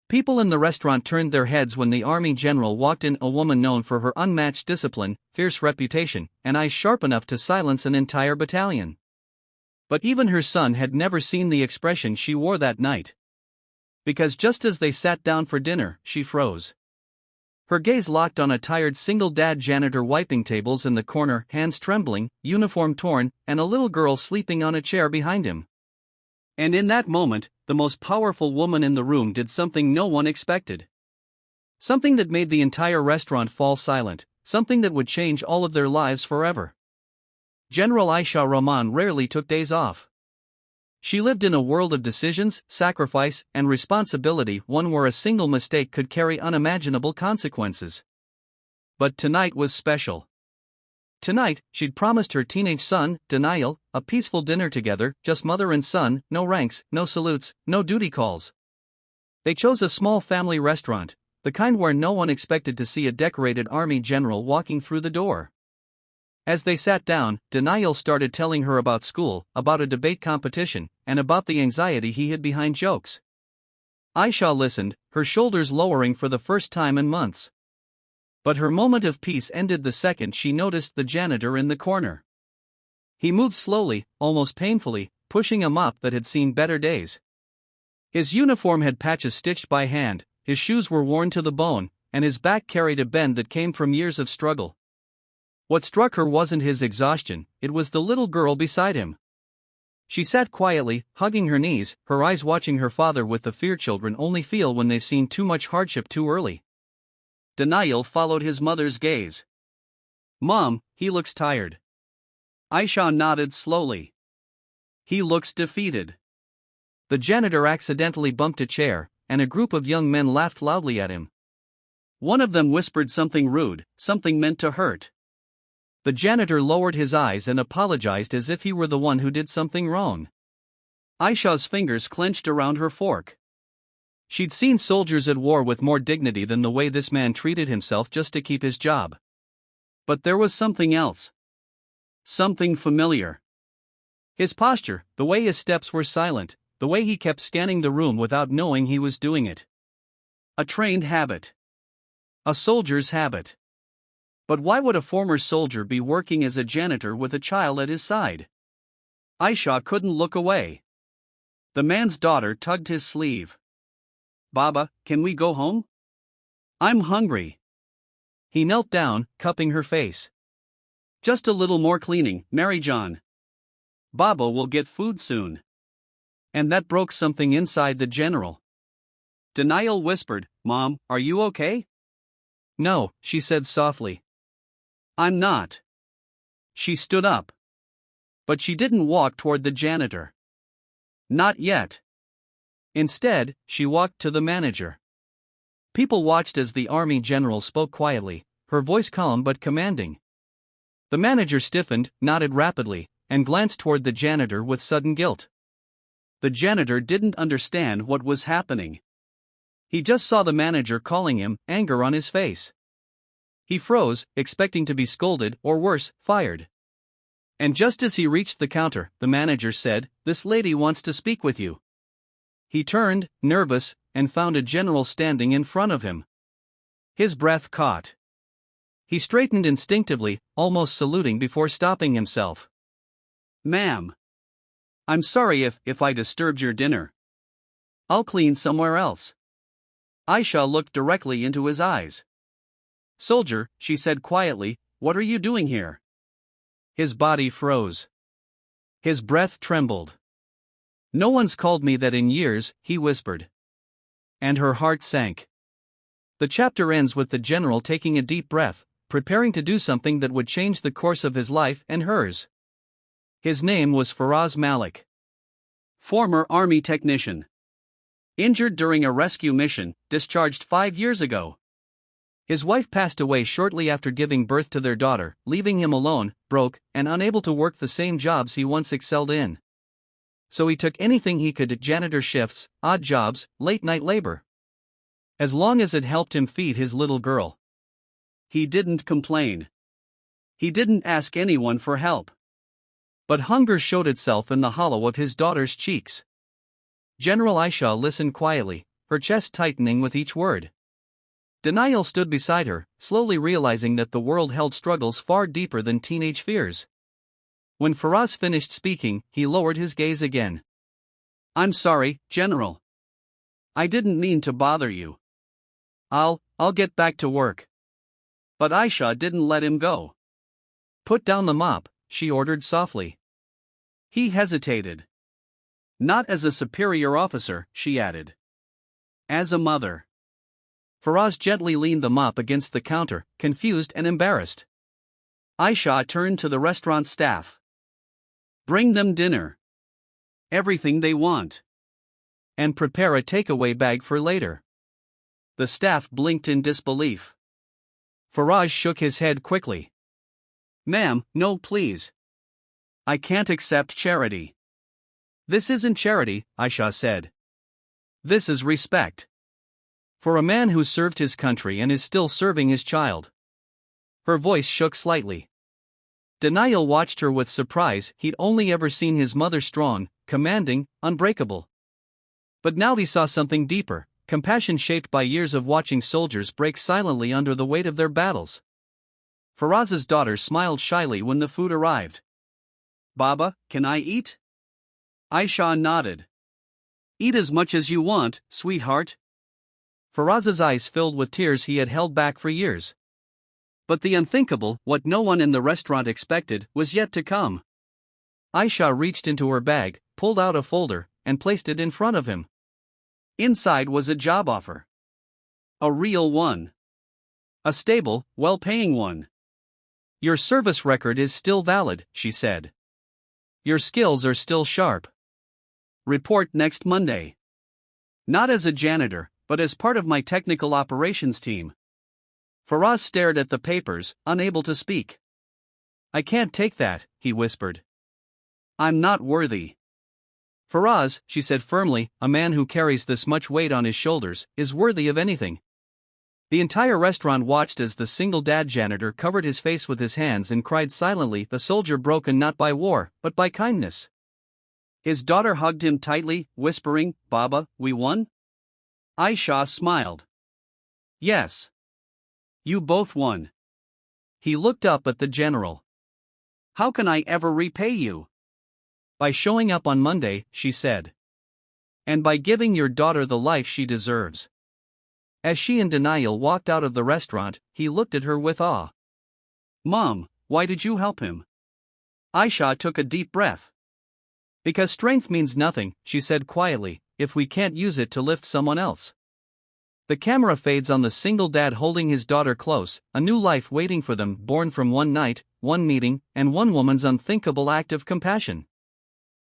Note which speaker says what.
Speaker 1: People in the restaurant turned their heads when the army general walked in, a woman known for her unmatched discipline, fierce reputation, and eyes sharp enough to silence an entire battalion. But even her son had never seen the expression she wore that night. Because just as they sat down for dinner, she froze. Her gaze locked on a tired single-dad janitor wiping tables in the corner, hands trembling, uniform torn, and a little girl sleeping on a chair behind him. And in that moment, the most powerful woman in the room did something no one expected. Something that made the entire restaurant fall silent, something that would change all of their lives forever. General Aisha Rahman rarely took days off. She lived in a world of decisions, sacrifice, and responsibility, one where a single mistake could carry unimaginable consequences. But tonight was special. Tonight, she'd promised her teenage son, Daniel, a peaceful dinner together, just mother and son, no ranks, no salutes, no duty calls. They chose a small family restaurant, the kind where no one expected to see a decorated army general walking through the door. As they sat down, Daniel started telling her about school, about a debate competition, and about the anxiety he hid behind jokes. Aisha listened, her shoulders lowering for the first time in months. But her moment of peace ended the second she noticed the janitor in the corner. He moved slowly, almost painfully, pushing a mop that had seen better days. His uniform had patches stitched by hand, his shoes were worn to the bone, and his back carried a bend that came from years of struggle. What struck her wasn't his exhaustion, it was the little girl beside him. She sat quietly, hugging her knees, her eyes watching her father with the fear children only feel when they've seen too much hardship too early. Daniel followed his mother's gaze. "Mom, he looks tired." Aisha nodded slowly. "He looks defeated." The janitor accidentally bumped a chair, and a group of young men laughed loudly at him. One of them whispered something rude, something meant to hurt. The janitor lowered his eyes and apologized as if he were the one who did something wrong. Aisha's fingers clenched around her fork. She'd seen soldiers at war with more dignity than the way this man treated himself just to keep his job. But there was something else. Something familiar. His posture, the way his steps were silent, the way he kept scanning the room without knowing he was doing it. A trained habit. A soldier's habit. But why would a former soldier be working as a janitor with a child at his side? Aisha couldn't look away. The man's daughter tugged his sleeve. "Baba, can we go home? I'm hungry." He knelt down, cupping her face. "Just a little more cleaning, Mary John. Baba will get food soon." And that broke something inside the general. Daniel whispered, "Mom, are you okay?" "No," she said softly. "I'm not." She stood up. But she didn't walk toward the janitor. Not yet. Instead, she walked to the manager. People watched as the army general spoke quietly, her voice calm but commanding. The manager stiffened, nodded rapidly, and glanced toward the janitor with sudden guilt. The janitor didn't understand what was happening. He just saw the manager calling him, anger on his face. He froze, expecting to be scolded, or worse, fired. And just as he reached the counter, the manager said, "This lady wants to speak with you." He turned, nervous, and found a general standing in front of him. His breath caught. He straightened instinctively, almost saluting before stopping himself. "Ma'am. I'm sorry if I disturbed your dinner. I'll clean somewhere else." Aisha looked directly into his eyes. "Soldier," she said quietly, "what are you doing here?" His body froze. His breath trembled. "No one's called me that in years," he whispered. And her heart sank. The chapter ends with the general taking a deep breath, preparing to do something that would change the course of his life and hers. His name was Faraz Malik. Former Army technician. Injured during a rescue mission, discharged 5 years ago. His wife passed away shortly after giving birth to their daughter, leaving him alone, broke, and unable to work the same jobs he once excelled in. So he took anything he could: janitor shifts, odd jobs, late-night labor. As long as it helped him feed his little girl. He didn't complain. He didn't ask anyone for help. But hunger showed itself in the hollow of his daughter's cheeks. General Aisha listened quietly, her chest tightening with each word. Denial stood beside her, slowly realizing that the world held struggles far deeper than teenage fears. When Faraz finished speaking, he lowered his gaze again. "I'm sorry, General. I didn't mean to bother you. I'll get back to work." But Aisha didn't let him go. "Put down the mop," she ordered softly. He hesitated. "Not as a superior officer," she added. "As a mother." Faraz gently leaned the mop against the counter, confused and embarrassed. Aisha turned to the restaurant staff. "Bring them dinner. Everything they want. And prepare a takeaway bag for later." The staff blinked in disbelief. Faraz shook his head quickly. "Ma'am, no please. I can't accept charity." "This isn't charity," Aisha said. "This is respect. For a man who served his country and is still serving his child." Her voice shook slightly. Denial watched her with surprise. He'd only ever seen his mother strong, commanding, unbreakable. But now he saw something deeper, compassion shaped by years of watching soldiers break silently under the weight of their battles. Faraz's daughter smiled shyly when the food arrived. "Baba, can I eat?" Aisha nodded. "Eat as much as you want, sweetheart." Faraz's eyes filled with tears he had held back for years. But the unthinkable, what no one in the restaurant expected, was yet to come. Aisha reached into her bag, pulled out a folder, and placed it in front of him. Inside was a job offer. A real one. A stable, well-paying one. "Your service record is still valid," she said. "Your skills are still sharp. Report next Monday. Not as a janitor, but as part of my technical operations team." Faraz stared at the papers, unable to speak. "I can't take that," he whispered. "I'm not worthy." "Faraz," she said firmly, "a man who carries this much weight on his shoulders is worthy of anything." The entire restaurant watched as the single dad janitor covered his face with his hands and cried silently, the soldier broken not by war, but by kindness. His daughter hugged him tightly, whispering, "Baba, we won?" Aisha smiled. "Yes. You both won." He looked up at the general. "How can I ever repay you?" "By showing up on Monday," she said. "And by giving your daughter the life she deserves." As she and Denial walked out of the restaurant, he looked at her with awe. "Mom, why did you help him?" Aisha took a deep breath. "Because strength means nothing," she said quietly, "if we can't use it to lift someone else." The camera fades on the single dad holding his daughter close, a new life waiting for them, born from one night, one meeting, and one woman's unthinkable act of compassion.